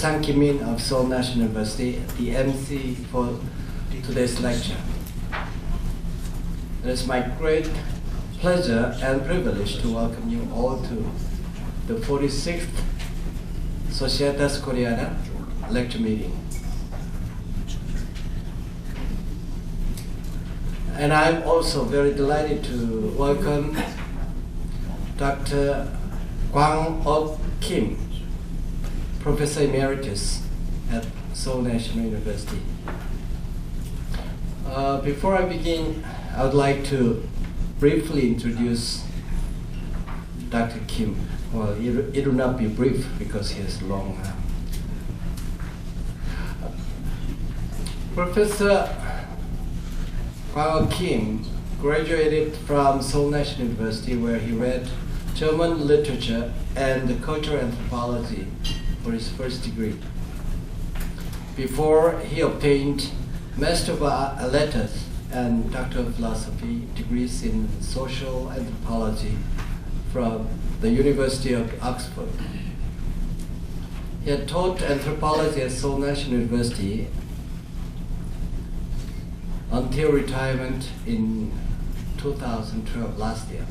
Sang Kim-min of Seoul National University, the MC for today's lecture. It is my great pleasure and privilege to welcome you all to the 46th Societas Koreana lecture meeting. And I'm also very delighted to welcome Dr. Kwang Kim, Professor Emeritus at Seoul National University. Before I begin, I would like to briefly introduce Dr. Kim. Well, it will not be brief because he has long. Professor Kwang Kim graduated from Seoul National University, where he read German literature and cultural anthropology for his first degree, before he obtained Master of Letters and Doctor of Philosophy degrees in social anthropology from the University of Oxford. He had taught anthropology at Seoul National University until retirement in 2012, last year.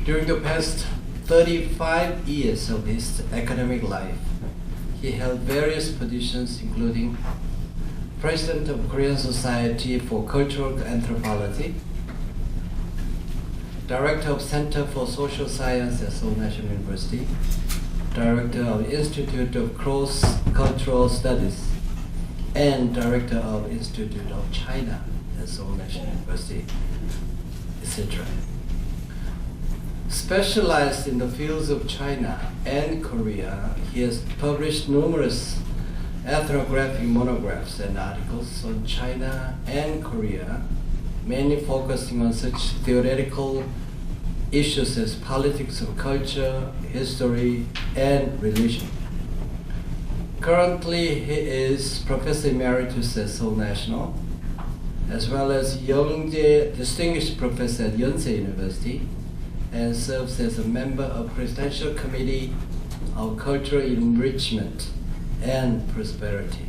During the past 35 years of his academic life, he held various positions, including President of Korean Society for Cultural Anthropology, Director of Center for Social Science at Seoul National University, Director of Institute of Cross-Cultural Studies, and Director of Institute of China at Seoul National University, etc. Specialized in the fields of China and Korea, he has published numerous ethnographic monographs and articles on China and Korea, mainly focusing on such theoretical issues as politics of culture, history, and religion. Currently, he is Professor Emeritus at Seoul National, as well as Youngjae Distinguished Professor at Yonsei University, and serves as a member of Presidential Committee of Cultural Enrichment and Prosperity.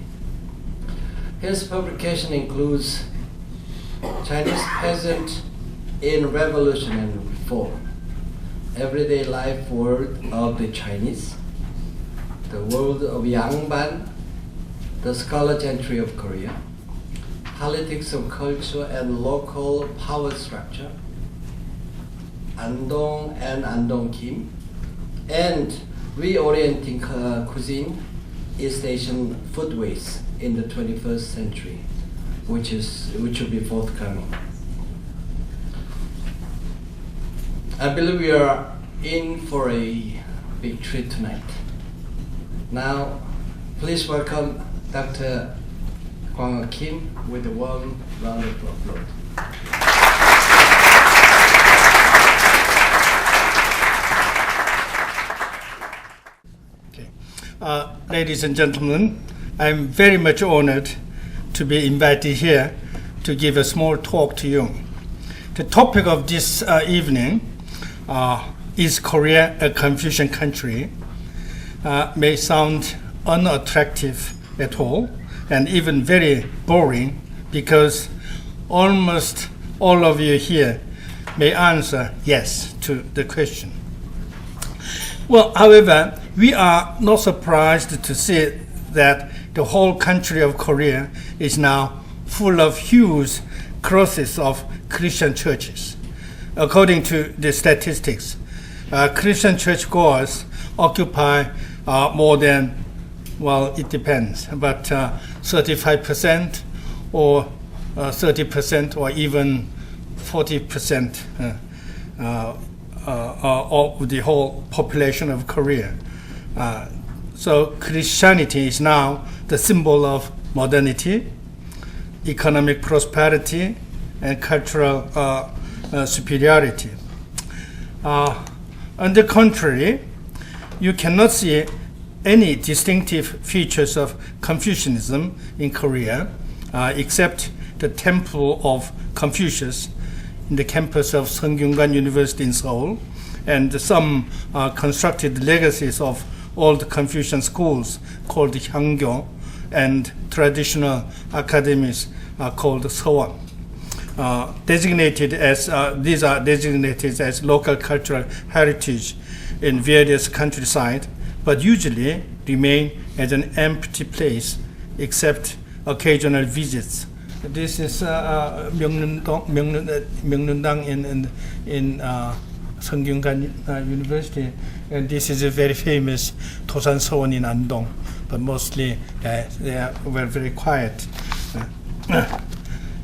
His publication includes Chinese Peasant in Revolution and Reform, Everyday Life World of the Chinese, The World of Yangban, The Scholar Gentry of Korea, Politics of Culture and Local Power Structure, Andong and Andong Kim, and Reorienting Cuisine, East Asian Foodways in the 21st Century, which will be forthcoming. I believe we are in for a big treat tonight. Now, please welcome Dr. Kwang Kim with a warm round of applause. Ladies and gentlemen, I'm very much honored to be invited here to give a small talk to you. The topic of this evening is Korea a Confucian country? May sound unattractive at all and even very boring, because almost all of you here may answer yes to the question. Well, however, we are not surprised to see that the whole country of Korea is now full of huge crosses of Christian churches. According to the statistics, Christian churchgoers occupy more than, well, it depends, but 35% or 30% or even 40% of the whole population of Korea. So Christianity is now the symbol of modernity, economic prosperity, and cultural superiority. On the contrary, you cannot see any distinctive features of Confucianism in Korea, except the Temple of Confucius in the campus of Seongyungan University in Seoul, and some constructed legacies of old Confucian schools called Hyangyo, and traditional academies are called Seoul. These are designated as local cultural heritage in various countryside, but usually remain as an empty place except occasional visits. This is Myeongneundang in Seungkyungan University, and this is a very famous Tosan Seoul in Andong, but mostly they were very quiet.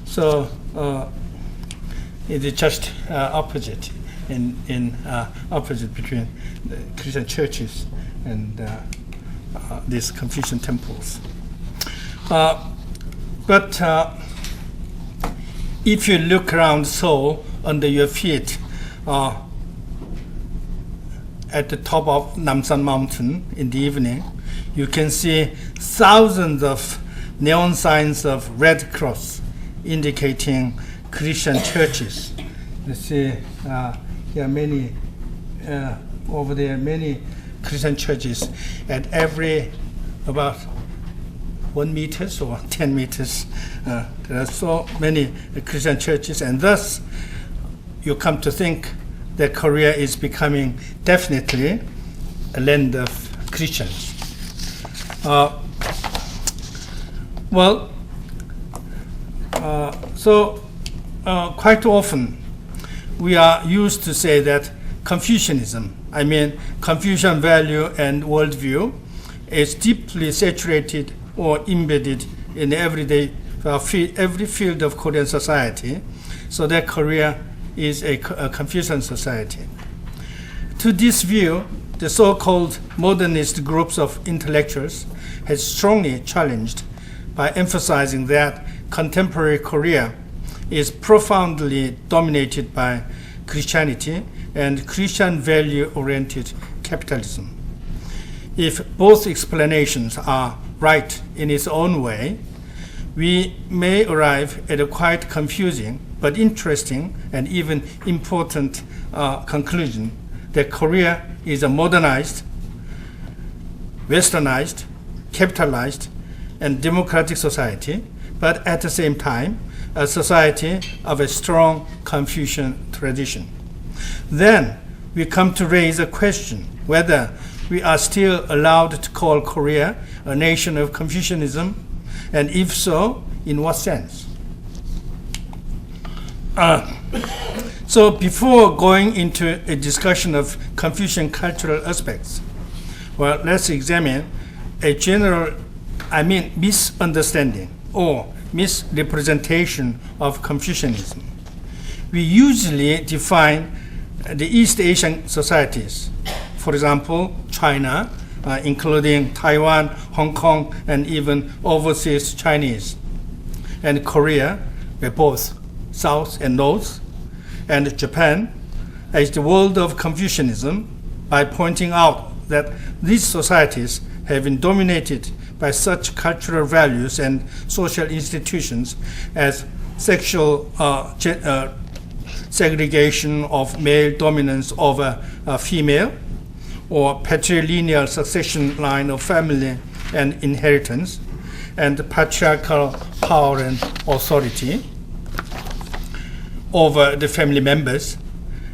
So it is just opposite opposite between the Christian churches and these Confucian temples. But if you look around Seoul under your feet, at the top of Namsan Mountain in the evening, you can see thousands of neon signs of Red Cross indicating Christian churches. You see here many over there many Christian churches at every about 1 meter or 10 meters. There are so many Christian churches, and thus you come to think that Korea is becoming definitely a land of Christians. Quite often we are used to say that Confucianism, I mean Confucian value and worldview, is deeply saturated or embedded in every field of Korean society, so that Korea is a Confucian society. To this view, the so-called modernist groups of intellectuals has strongly challenged by emphasizing that contemporary Korea is profoundly dominated by Christianity and Christian value-oriented capitalism. If both explanations are right in its own way, we may arrive at a quite confusing but interesting and even important conclusion that Korea is a modernized, westernized, capitalized, and democratic society, but at the same time, a society of a strong Confucian tradition. Then we come to raise a question whether we are still allowed to call Korea a nation of Confucianism, and if so, in what sense? So before going into a discussion of Confucian cultural aspects, well, let's examine a general, misunderstanding or misrepresentation of Confucianism. We usually define the East Asian societies, for example, China, including Taiwan, Hong Kong, and even overseas Chinese, and Korea, both South and North, and Japan, as the world of Confucianism, by pointing out that these societies have been dominated by such cultural values and social institutions as sexual segregation of male dominance over female, or patrilineal succession line of family and inheritance, and patriarchal power and authority over the family members,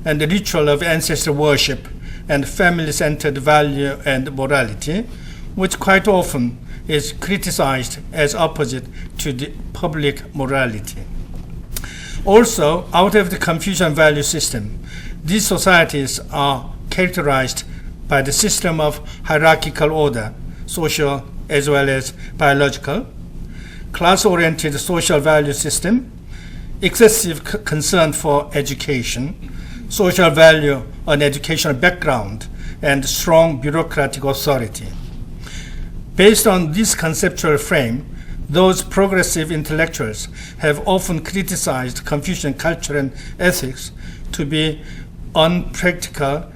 and the ritual of ancestral worship and family-centered value and morality, which quite often is criticized as opposite to the public morality. Also, out of the Confucian value system, these societies are characterized by the system of hierarchical order, social as well as biological, class-oriented social value system, excessive concern for education, social value on educational background, and strong bureaucratic authority. Based on this conceptual frame, those progressive intellectuals have often criticized Confucian culture and ethics to be unpractical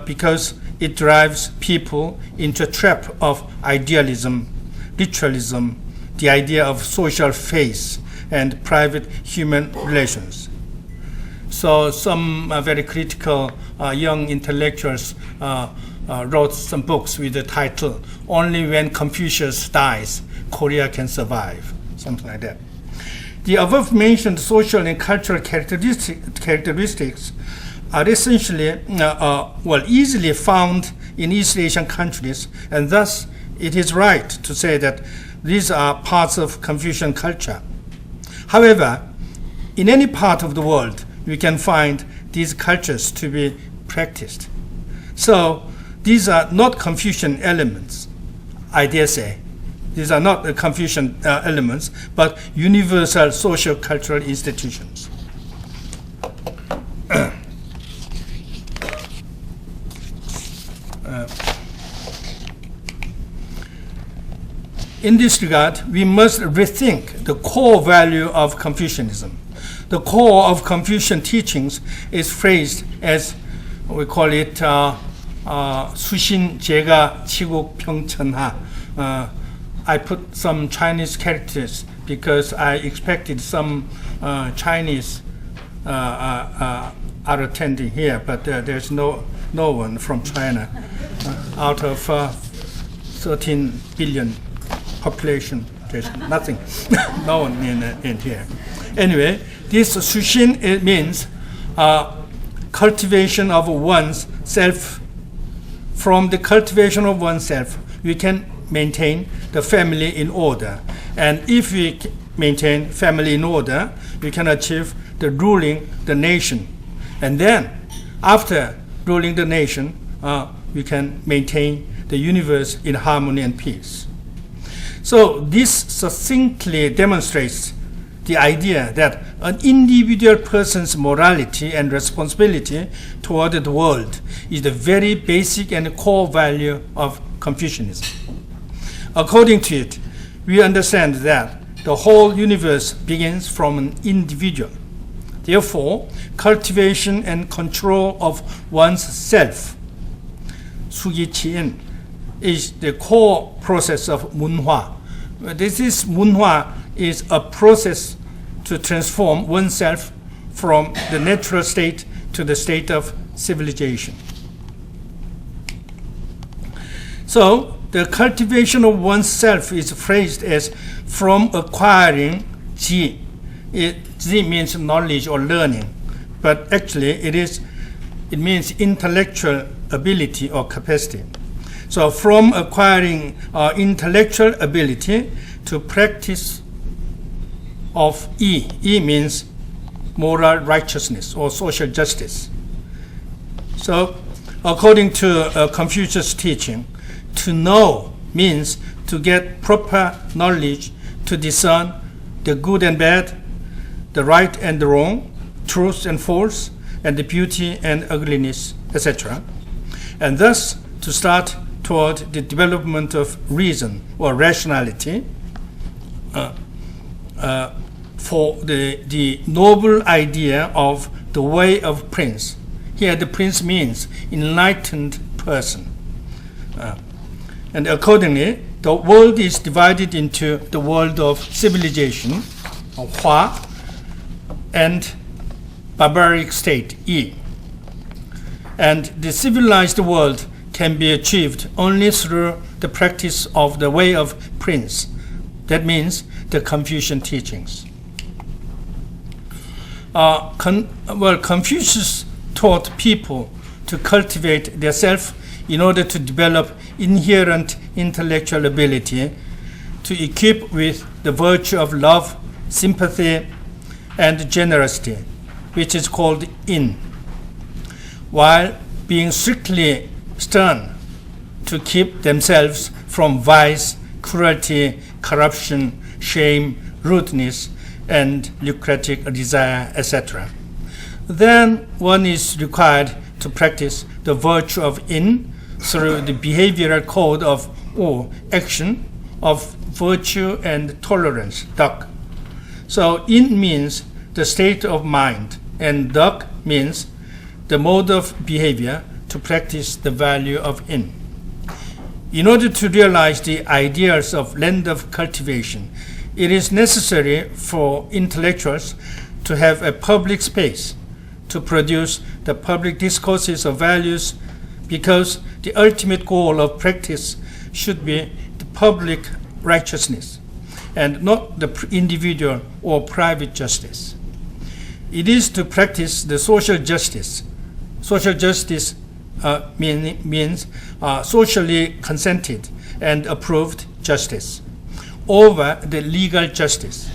because it drives people into a trap of idealism, ritualism, the idea of social faith, and private human relations. So some very critical young intellectuals wrote some books with the title, Only When Confucius Dies, Korea Can Survive, something like that. The above-mentioned social and cultural characteristics are essentially, easily found in East Asian countries, and thus it is right to say that these are parts of Confucian culture. However, in any part of the world, we can find these cultures to be practiced. So these are not Confucian elements, I dare say. These are not the Confucian elements, but universal social cultural institutions. In this regard, we must rethink the core value of Confucianism. The core of Confucian teachings is phrased as, we call it, 수신 제가 치국 평천하. I put some Chinese characters because I expected some Chinese are attending here, but there's no one from China out of 13 billion population. There's nothing, no one in here. Anyway, this sushin, it means cultivation of one's self. From the cultivation of oneself, we can maintain the family in order. And if we maintain family in order, we can achieve the ruling the nation. And then, after ruling the nation, we can maintain the universe in harmony and peace. So this succinctly demonstrates the idea that an individual person's morality and responsibility toward the world is the very basic and core value of Confucianism. According to it, we understand that the whole universe begins from an individual. Therefore, cultivation and control of one's self, 수기치인, is the core process of 문화. This 문화 is a process to transform oneself from the natural state to the state of civilization. So, the cultivation of oneself is phrased as from acquiring ji. Ji means knowledge or learning, but actually it means intellectual ability or capacity. So from acquiring intellectual ability to practice of yi. Yi means moral righteousness or social justice. So according to Confucius' teaching, to know means to get proper knowledge to discern the good and bad, the right and the wrong, truth and false, and the beauty and ugliness, etc. And thus to start toward the development of reason or rationality for the noble idea of the way of prince. Here the prince means enlightened person. And accordingly, the world is divided into the world of civilization, or Hua, and barbaric state, Yi. And the civilized world can be achieved only through the practice of the way of prince. That means the Confucian teachings. Confucius taught people to cultivate their self in order to develop inherent intellectual ability to equip with the virtue of love, sympathy, and generosity, which is called in, while being strictly stern to keep themselves from vice, cruelty, corruption, shame, rudeness, and lucrative desire, etc. Then one is required to practice the virtue of in through the behavioral code of or action of virtue and tolerance, 덕. So in means the state of mind, and 덕 means the mode of behavior to practice the value of in. In order to realize the ideals of land of cultivation, it is necessary for intellectuals to have a public space to produce the public discourses of values, because the ultimate goal of practice should be the public righteousness and not the individual or private justice. It is to practice the social justice. Social justice means socially consented and approved justice over the legal justice.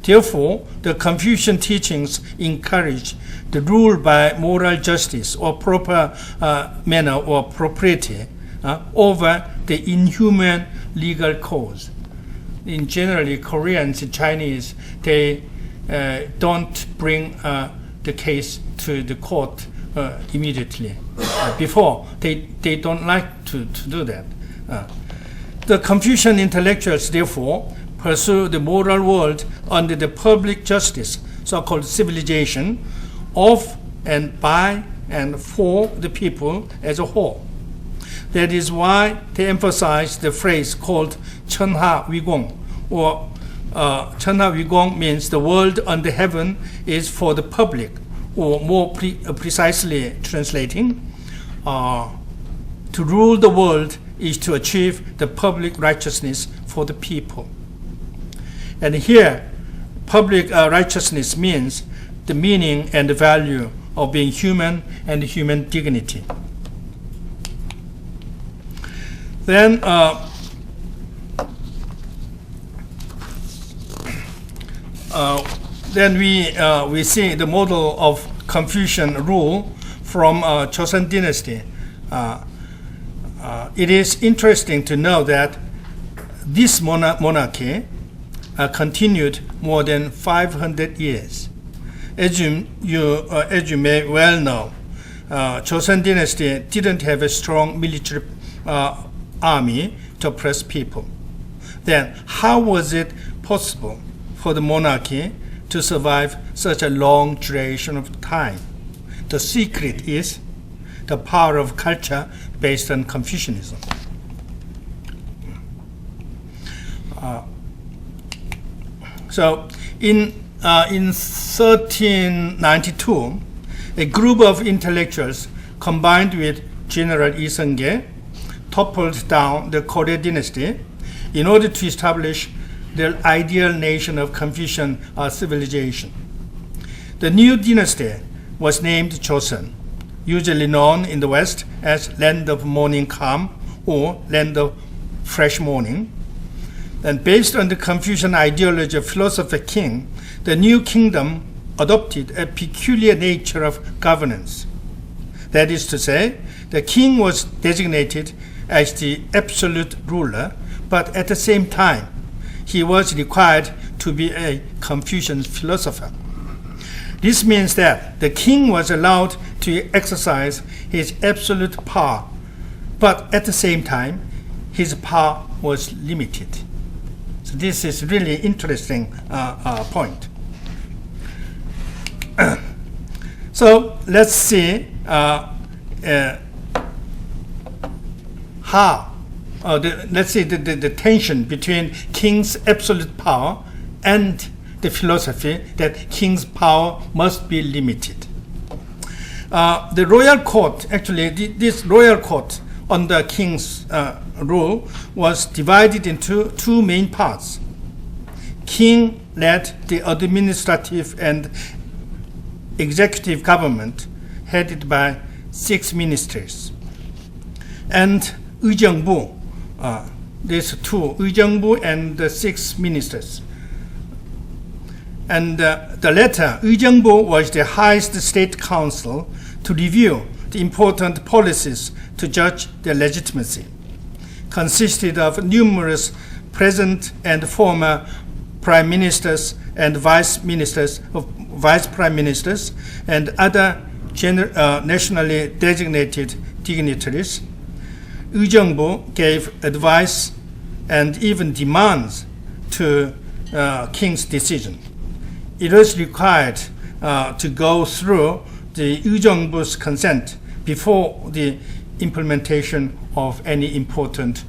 Therefore, the Confucian teachings encourage the rule by moral justice or proper manner or propriety over the inhuman legal cause. In generally, Koreans and Chinese, they don't bring the case to the court immediately. Before, they don't like to do that. The Confucian intellectuals, therefore, pursue the moral world under the public justice, so-called civilization, of and by and for the people as a whole. That is why they emphasize the phrase called 천하 위공, or 천하 위공 means the world under heaven is for the public, or more precisely translating, to rule the world is to achieve the public righteousness for the people. And here, public righteousness means the meaning and the value of being human and human dignity. Then we see the model of Confucian rule from Joseon dynasty. It is interesting to know that this monarchy continued more than 500 years. As you may well know, Joseon dynasty didn't have a strong military army to oppress people. Then how was it possible for the monarchy to survive such a long duration of time? The secret is the power of culture based on Confucianism. So in 1392, a group of intellectuals combined with General Lee Seung-ge toppled down the Korea dynasty in order to establish the ideal nation of Confucian civilization. The new dynasty was named Joseon, usually known in the West as Land of Morning Calm or Land of Fresh Morning. And based on the Confucian ideology of philosopher king, the new kingdom adopted a peculiar nature of governance. That is to say, the king was designated as the absolute ruler, but at the same time, he was required to be a Confucian philosopher. This means that the king was allowed to exercise his absolute power, but at the same time, his power was limited. So this is really interesting point. So let's see let's see the tension between king's absolute power and the philosophy that king's power must be limited. The royal court, actually this royal court under king's rule was divided into two main parts. King led the administrative and executive government headed by 6 ministers. And 의정부, these two, 의정부 and the 6 ministers. And the latter, 의정부, was the highest state council to review the important policies to judge their legitimacy. Consisted of numerous present and former prime ministers and vice prime ministers and other nationally designated dignitaries. 의정부 gave advice and even demands to king's decision. It was required to go through the 의정부's consent before the implementation of any important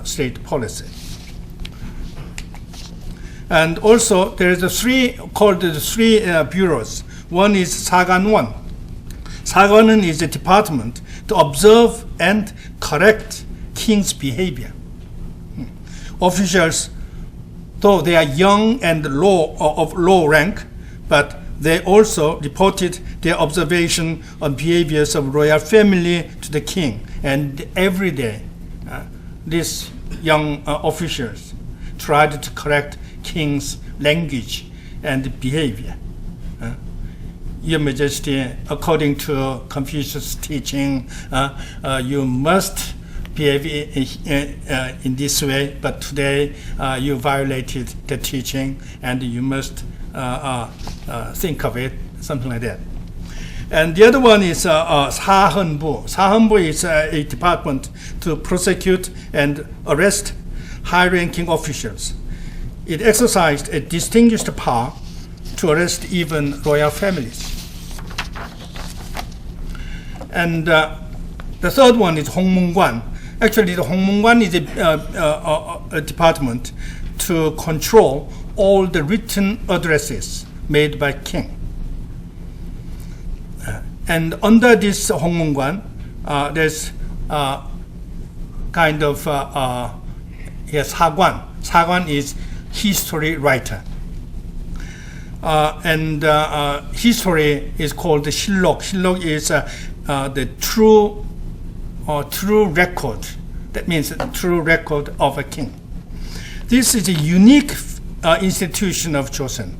state policy. And also there is the three bureaus. One is 사관원. 사관원 is a department to observe and correct king's behavior. Officials, though they are young and of low rank, but they also reported their observation on behaviors of royal family to the king, and every day these young officials tried to correct king's language and behavior. Your Majesty, according to Confucius' teaching, you must behave in this way, but today you violated the teaching and you must think of it, something like that. And the other one is 사헌부. 사헌부 is a department to prosecute and arrest high-ranking officials. It exercised a distinguished power to arrest even royal families. And the third one is 홍문관. Actually, the 홍문관 is a department to control all the written addresses made by king. And under this 홍문관, there's kind of 사관. 사관 is history writer. And history is called the 실록. 실록 is the true record. That means the true record of a king. This is a unique institution of Joseon.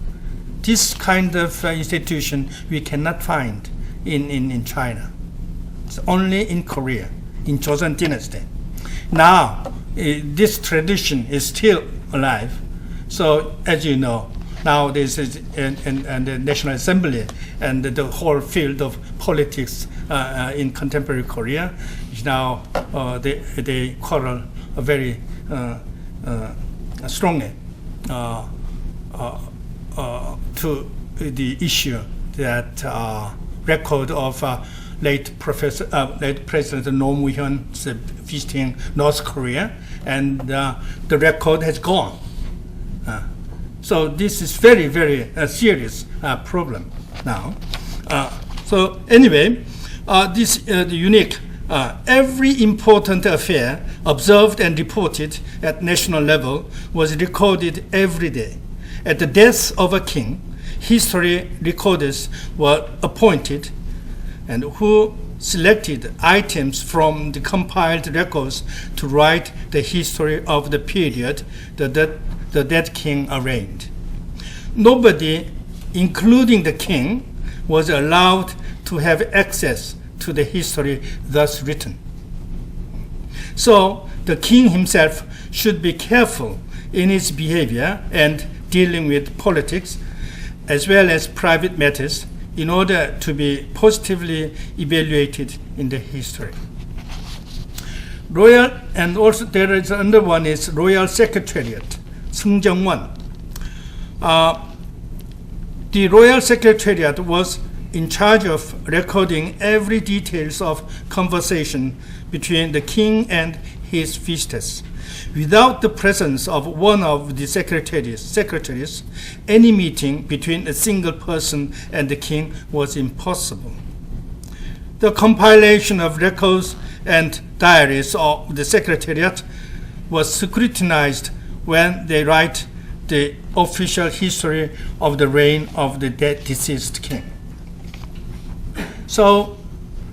This kind of institution we cannot find in China. It's only in Korea, in Joseon dynasty. Now, this tradition is still alive. So, as you know, now this is and the National Assembly and the whole field of politics in contemporary Korea is now they quarrel very strongly to the issue that record of late President Roh Moo-hyun's visiting North Korea, and the record has gone. So this is very, very serious problem now. So anyway, this the unique. Every important affair observed and reported at national level was recorded every day. At the death of a king, history recorders were appointed, and who selected items from the compiled records to write the history of the period the dead king reigned. Nobody, including the king, was allowed to have access to the history thus written. So the king himself should be careful in his behavior and dealing with politics as well as private matters in order to be positively evaluated in the history. Royal, and also there is another one is Royal Secretariat, 승정원. The Royal Secretariat was in charge of recording every details of conversation between the king and his visitors. Without the presence of one of the secretaries, any meeting between a single person and the king was impossible. The compilation of records and diaries of the secretariat was scrutinized when they write the official history of the reign of the dead deceased king. So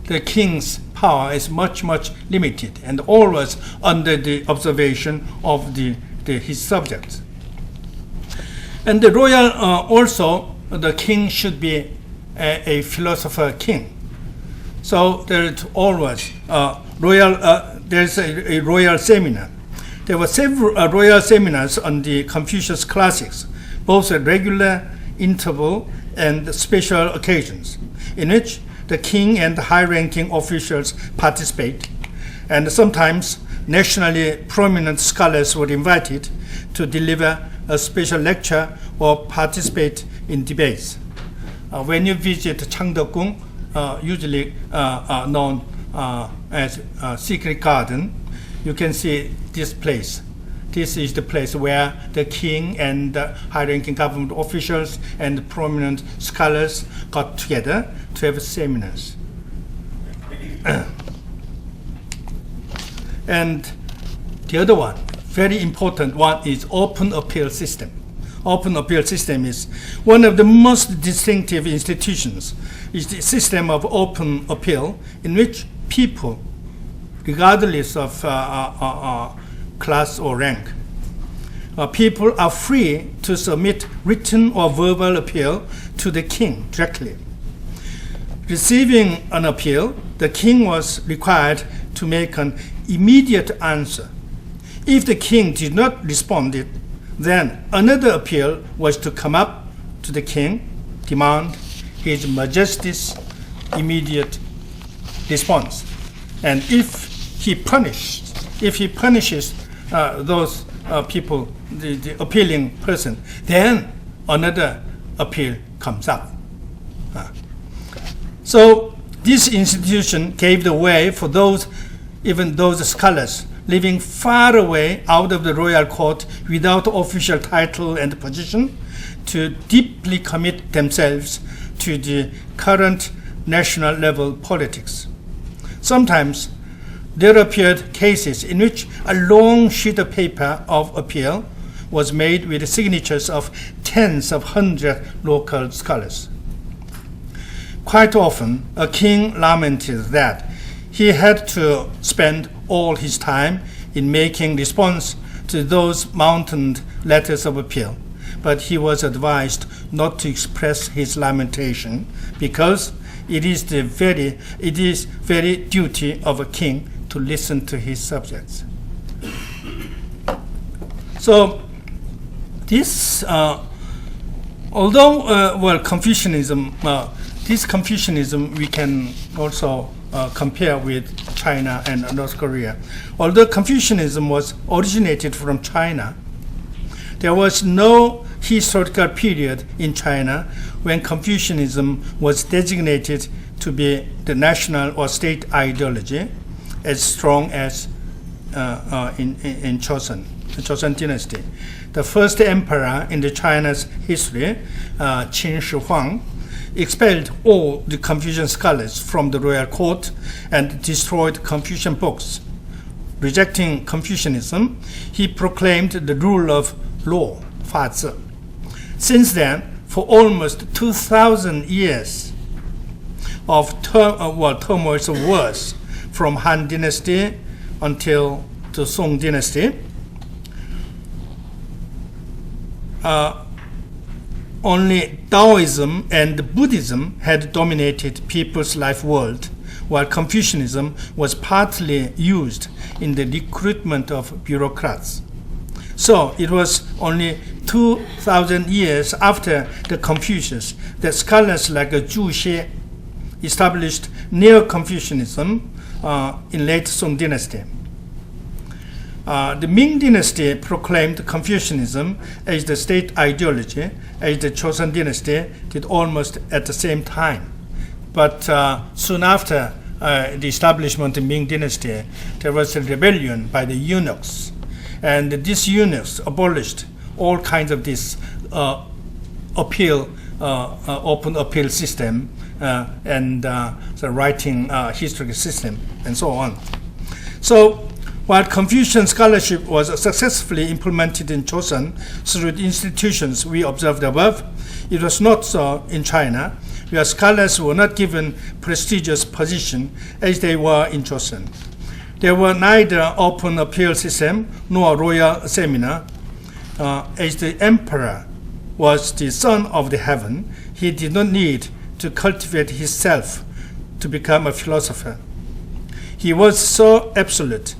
the king's power is much, much limited and always under the observation of his subjects. And the royal, also, the king should be a philosopher king. So there is always there's a royal seminar. There were several royal seminars on the Confucius classics, both at regular interval and special occasions, in which the king and high-ranking officials participate, and sometimes nationally prominent scholars were invited to deliver a special lecture or participate in debates. When you visit Changdeokgung, usually known as Secret Garden, you can see this place. This is the place where the king and high-ranking government officials and prominent scholars got together to have seminars. And the other one, very important one, is open appeal system. Open appeal system is one of the most distinctive institutions. It's the system of open appeal in which people, regardless of class or rank, people are free to submit written or verbal appeal to the king directly. Receiving an appeal, the king was required to make an immediate answer. If the king did not respond, then another appeal was to come up to the king, demand His Majesty's immediate response. And if he punishes those people, the appealing person, then another appeal comes up. So this institution gave the way for even those scholars living far away out of the royal court without official title and position to deeply commit themselves to the current national level politics. Sometimes there appeared cases in which a long sheet of paper of appeal was made with the signatures of tens of hundreds local scholars. Quite often, a king lamented that he had to spend all his time in making response to those mountain letters of appeal, but he was advised not to express his lamentation because it is very duty of a king to listen to his subjects. So this, Confucianism, this Confucianism we can also compare with China and North Korea. Although Confucianism was originated from China, there was no historical period in China when Confucianism was designated to be the national or state ideology as strong as in Joseon, the Joseon dynasty. The first emperor in the China's history, Qin Shi Huang, expelled all the Confucian scholars from the royal court and destroyed Confucian books. Rejecting Confucianism, he proclaimed the rule of law, 法治. Since then, for almost 2,000 years of turmoils of wars, from Han Dynasty until the Song Dynasty, only Taoism and Buddhism had dominated people's life world, while Confucianism was partly used in the recruitment of bureaucrats. So it was only 2,000 years after the Confucius that scholars like Zhu Xie established Neo-Confucianism in late Song Dynasty. The Ming Dynasty proclaimed Confucianism as the state ideology, as the Joseon Dynasty did almost at the same time. But soon after the establishment of the Ming Dynasty, there was a rebellion by the eunuchs. And these eunuchs abolished all kinds of this open appeal system and the writing history system and so on. So while Confucian scholarship was successfully implemented in Joseon through the institutions we observed above, it was not so in China, where scholars were not given prestigious position as they were in Joseon. There were neither open appeal system nor royal seminar. As the emperor was the son of the heaven, he did not need to cultivate himself to become a philosopher. He was so absolute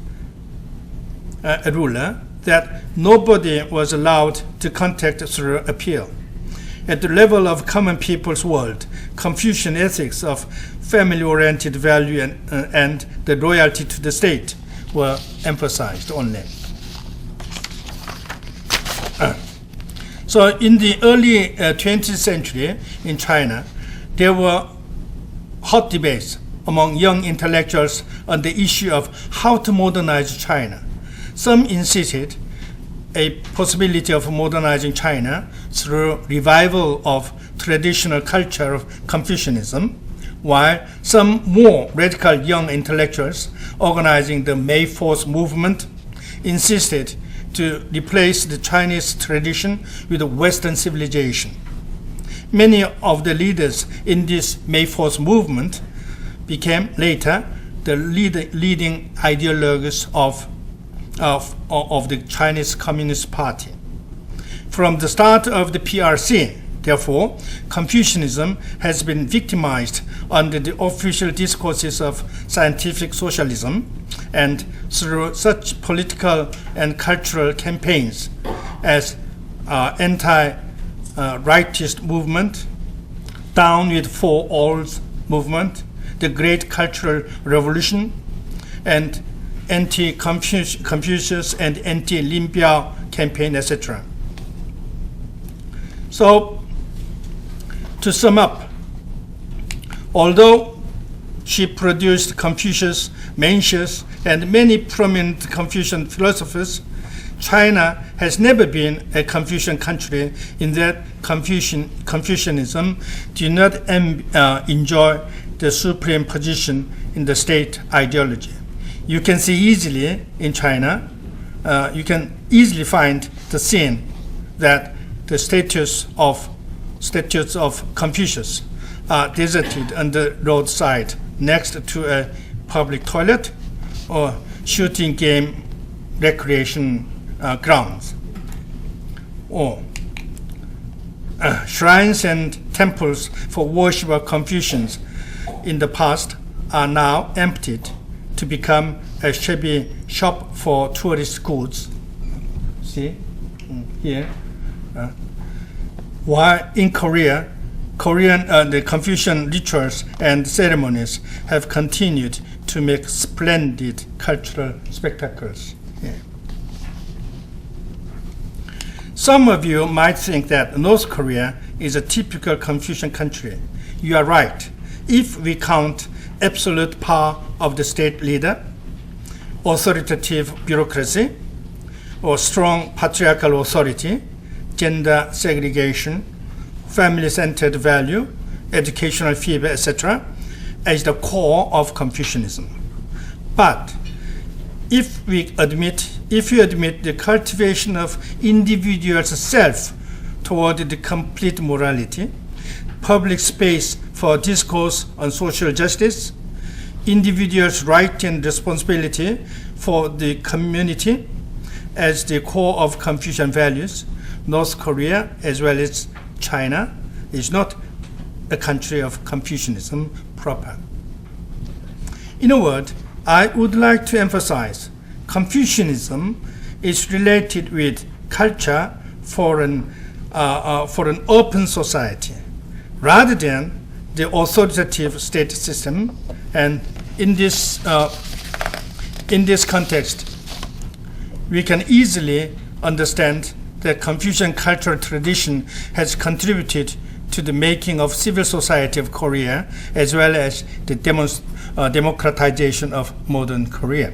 a ruler that nobody was allowed to contact through appeal. At the level of common people's world, Confucian ethics of family-oriented value and the loyalty to the state were emphasized only. So in the early 20th century in China, there were hot debates among young intellectuals on the issue of how to modernize China. Some insisted a possibility of modernizing China through revival of traditional culture of Confucianism, while some more radical young intellectuals organizing the May 4th movement insisted to replace the Chinese tradition with Western civilization. Many of the leaders in this May 4th movement became later the leading ideologues of the Chinese Communist Party. From the start of the PRC, therefore, Confucianism has been victimized under the official discourses of scientific socialism and through such political and cultural campaigns as anti-rightist movement, Down with For All's movement, the Great Cultural Revolution, and anti-Confucius and anti-Lin Biao campaign, etc. So, to sum up, although she produced Confucius, Mencius, and many prominent Confucian philosophers, China has never been a Confucian country in that Confucianism did not enjoy the supreme position in the state ideology. You can see easily in China, you can easily find the scene that the statues of Confucius are deserted on the roadside next to a public toilet or shooting game recreation grounds. Or shrines and temples for worship of Confucians in the past are now emptied to become a shabby shop for tourist goods. See here. While in Korea, the Confucian rituals and ceremonies have continued to make splendid cultural spectacles. Yeah. Some of you might think that North Korea is a typical Confucian country. You are right, if we count absolute power of the state leader, authoritative bureaucracy, or strong patriarchal authority, gender segregation, family-centered value, educational fever, etc., as the core of Confucianism. But if you admit the cultivation of individual's self toward the complete morality, public space for discourse on social justice, individuals' right and responsibility for the community as the core of Confucian values, North Korea, as well as China, is not a country of Confucianism proper. In a word, I would like to emphasize Confucianism is related with culture for an open society, rather than the authoritative state system. And in this context, we can easily understand that Confucian cultural tradition has contributed to the making of civil society of Korea, as well as the democratization of modern Korea.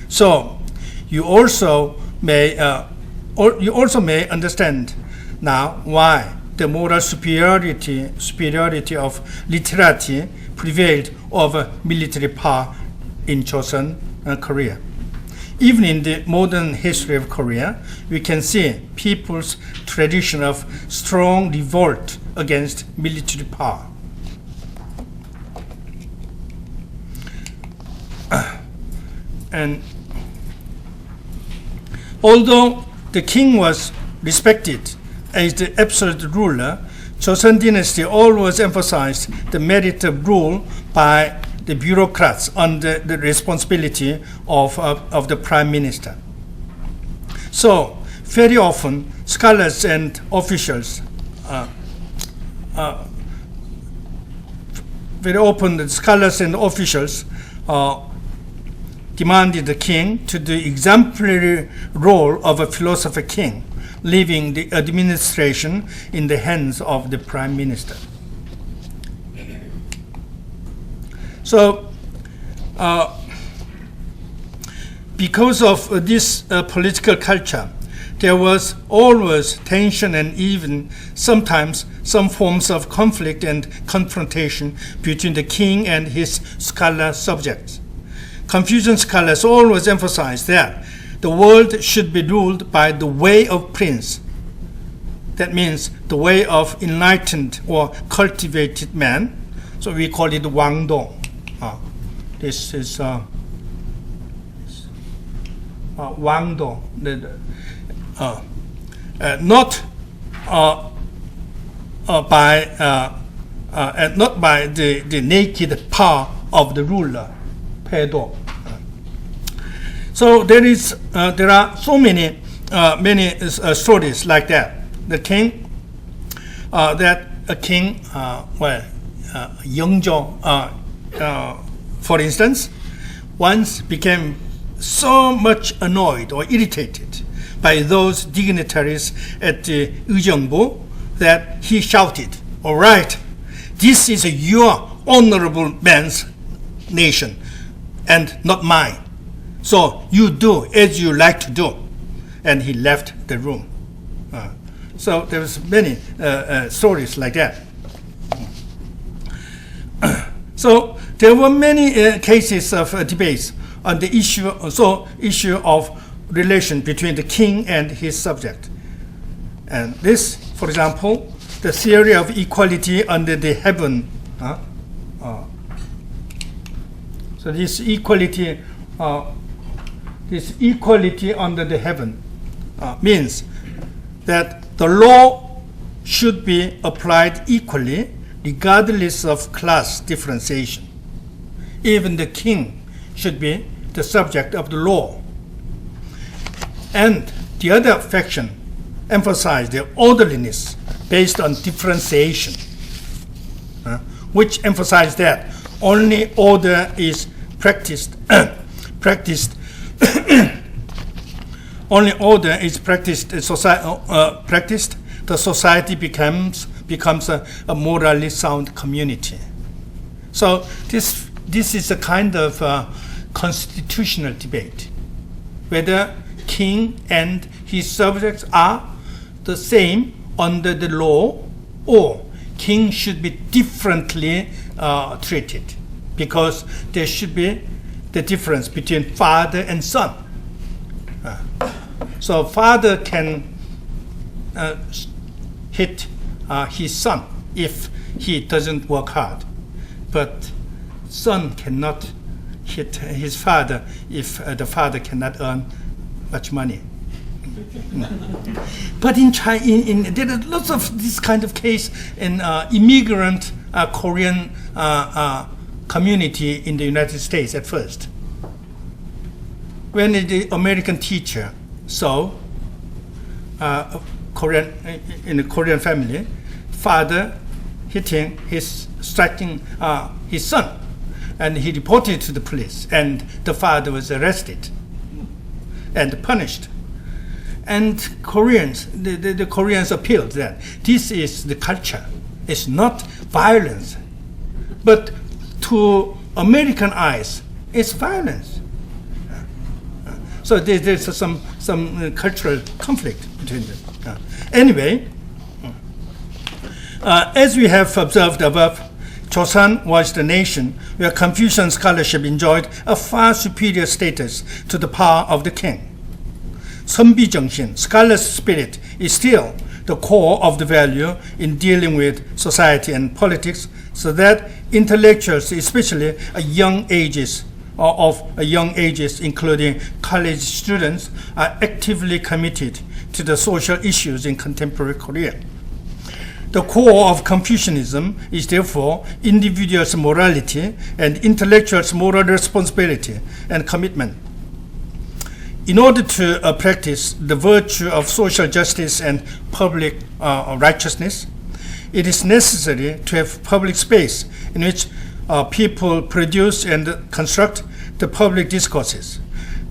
So, you also may understand now why the moral superiority of literati prevailed over military power in Joseon, Korea. Even in the modern history of Korea, we can see people's tradition of strong revolt against military power. And although the king was respected as the absolute ruler, Joseon dynasty always emphasized the merit of rule by the bureaucrats under the responsibility of the prime minister. So, very often, scholars and officials demanded the king to do the exemplary role of a philosopher king, leaving the administration in the hands of the prime minister. So, because of this political culture, there was always tension and even sometimes some forms of conflict and confrontation between the king and his scholar subjects. Confucian scholars always emphasize that the world should be ruled by the way of prince. That means the way of enlightened or cultivated man. So we call it Wang Dong. This is Wang Dong. Not by the naked power of the ruler, Pei Dong. So there are so many stories like that. The king, Yongzhou, for instance, once became so much annoyed or irritated by those dignitaries at the Yuzhongbu that he shouted, "All right, this is your honorable man's nation and not mine. So you do as you like to do." And he left the room. So there's many stories like that. So there were many cases of debates on the issue of relation between the king and his subject. And this, for example, the theory of equality under the heaven. So this equality under the heaven means that the law should be applied equally regardless of class differentiation. Even the king should be the subject of the law. And the other faction emphasized the orderliness based on differentiation, which emphasized that only order is practiced only order is practiced, the society becomes a morally sound community. So this is a kind of constitutional debate, whether king and his subjects are the same under the law, or king should be differently treated, because there should be the difference between father and son. So father can hit his son if he doesn't work hard, but son cannot hit his father if the father cannot earn much money. But in China, there are lots of this kind of case in immigrant Korean community in the United States at first. When the American teacher saw in a Korean family, father striking his son, and he reported to the police, and the father was arrested and punished. And Koreans, the Koreans appealed that this is the culture, it's not violence, but to American eyes, it's violence. So there's some cultural conflict between them. Anyway, as we have observed above, Joseon was the nation where Confucian scholarship enjoyed a far superior status to the power of the king. 선비정신, scholar's spirit, is still the core of the value in dealing with society and politics, so that intellectuals, especially of young ages, including college students, are actively committed to the social issues in contemporary Korea. The core of Confucianism is therefore individual's morality and intellectual's moral responsibility and commitment. In order to practice the virtue of social justice and public righteousness, it is necessary to have public space in which people produce and construct the public discourses.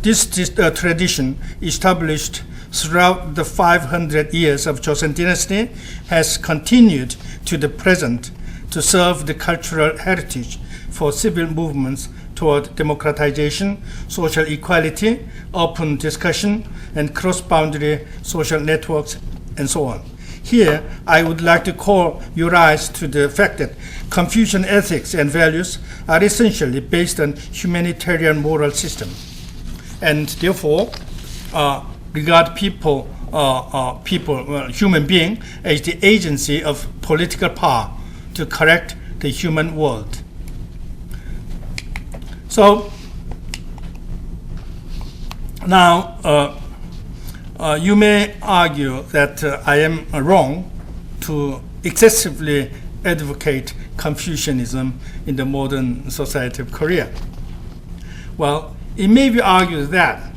This tradition, established throughout the 500 years of Joseon dynasty, has continued to the present to serve the cultural heritage for civil movements toward democratization, social equality, open discussion, and cross-boundary social networks, and so on. Here, I would like to call your eyes to the fact that Confucian ethics and values are essentially based on humanitarian moral system, and therefore regard human being as the agency of political power to correct the human world. So now you may argue that I am wrong to excessively advocate Confucianism in the modern society of Korea. Well, it may be argued that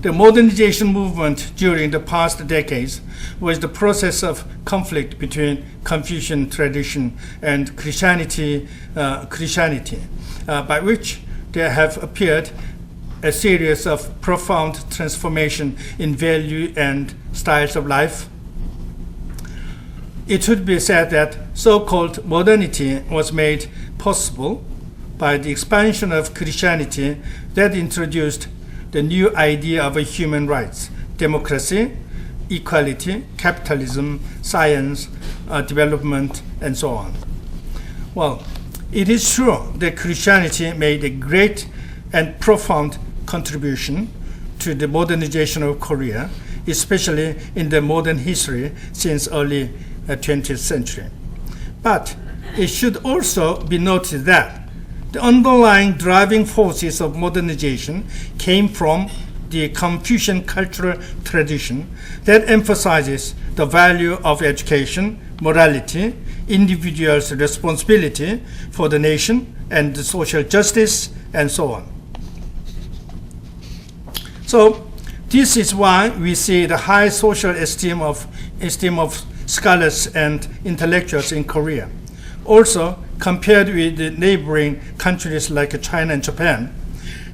the modernization movement during the past decades was the process of conflict between Confucian tradition and Christianity, by which there have appeared a series of profound transformation in value and styles of life. It should be said that so-called modernity was made possible by the expansion of Christianity that introduced the new idea of human rights, democracy, equality, capitalism, science, development, and so on. Well, it is true that Christianity made a great and profound contribution to the modernization of Korea, especially in the modern history since early 20th century. But it should also be noted that the underlying driving forces of modernization came from the Confucian cultural tradition that emphasizes the value of education, morality, individuals' responsibility for the nation, and social justice, and so on. So this is why we see the high social esteem of scholars and intellectuals in Korea. Also, compared with the neighboring countries like China and Japan,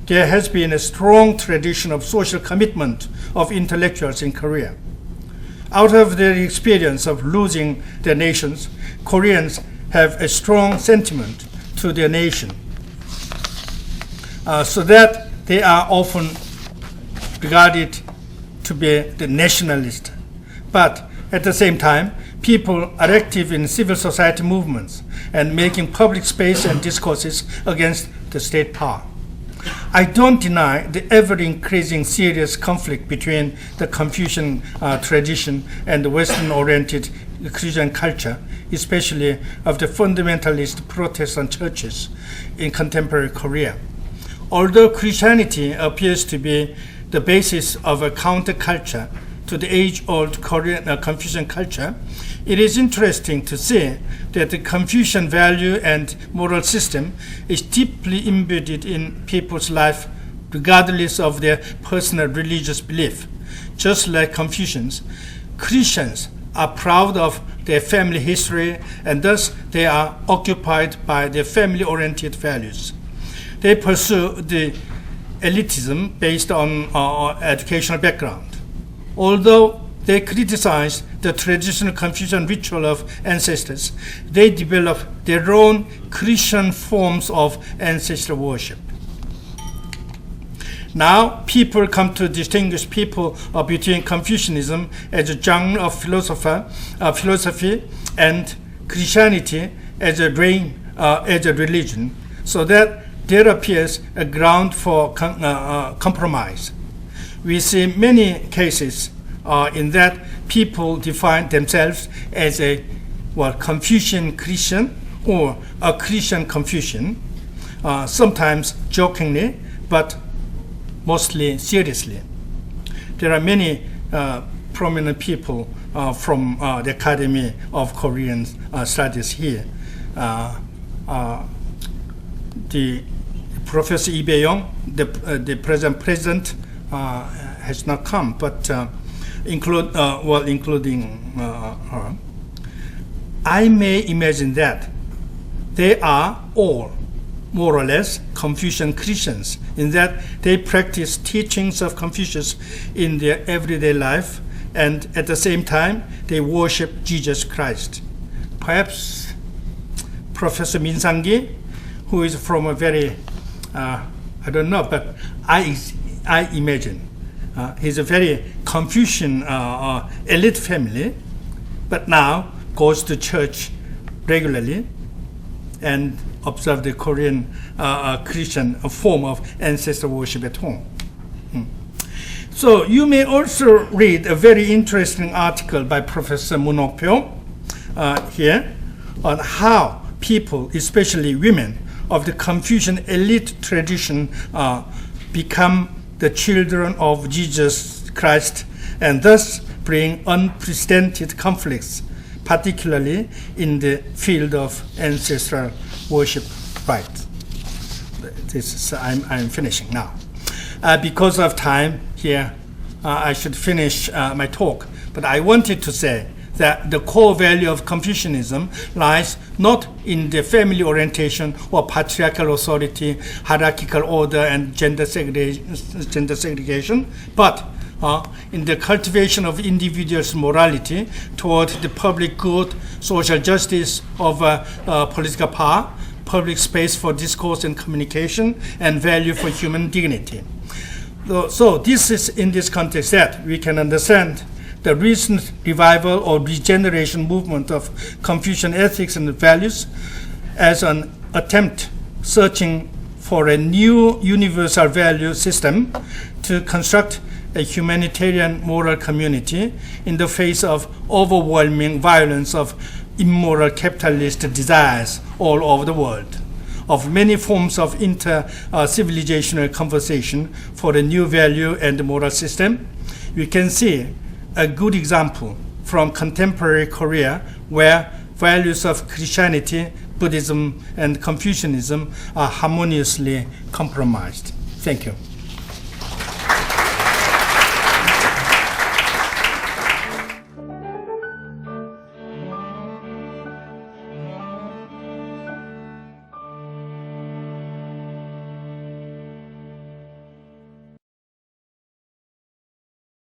there has been a strong tradition of social commitment of intellectuals in Korea. Out of their experience of losing their nations, Koreans have a strong sentiment to their nation, so that they are often regarded to be the nationalist. But at the same time, people are active in civil society movements and making public space and discourses against the state power. I don't deny the ever-increasing serious conflict between the Confucian tradition and the Western-oriented Christian culture, especially of the fundamentalist Protestant churches in contemporary Korea. Although Christianity appears to be the basis of a counterculture to the age-old Korean Confucian culture, it is interesting to see that the Confucian value and moral system is deeply embedded in people's life regardless of their personal religious belief. Just like Confucians, Christians are proud of their family history, and thus they are occupied by their family-oriented values. They pursue the elitism based on educational background. Although they criticize the traditional Confucian ritual of ancestors, they develop their own Christian forms of ancestral worship. Now, people come to distinguish people between Confucianism as a genre of philosophy and Christianity as a religion, so that there appears a ground for compromise. We see many cases in that people define themselves as a Confucian Christian or a Christian Confucian, sometimes jokingly, but mostly seriously. There are many prominent people from the Academy of Korean Studies here. The Professor Lee Bae-yong, the present president, has not come, but including her. I may imagine that they are all more or less Confucian Christians, in that they practice teachings of Confucius in their everyday life, and at the same time they worship Jesus Christ. Perhaps Professor Min Sang-gi, who is from a very I don't know, but I imagine he's a very Confucian elite family, but now goes to church regularly and observe the Korean Christian form of ancestor worship at home. So you may also read a very interesting article by Professor Munokpyo here on how people, especially women, of the Confucian elite tradition become the children of Jesus Christ and thus bring unprecedented conflicts, particularly in the field of ancestral worship rites. I'm finishing now. Because of time here, I should finish my talk, but I wanted to say that the core value of Confucianism lies not in the family orientation or patriarchal authority, hierarchical order, and gender segregation, but in the cultivation of individuals' morality toward the public good, social justice of political power, public space for discourse and communication, and value for human dignity. So this is in this context that we can understand the recent revival or regeneration movement of Confucian ethics and values as an attempt searching for a new universal value system to construct a humanitarian moral community in the face of overwhelming violence of immoral capitalist desires all over the world, of many forms of inter-civilizational conversation for a new value and moral system. We can see a good example from contemporary Korea where values of Christianity, Buddhism, and Confucianism are harmoniously compromised. Thank you.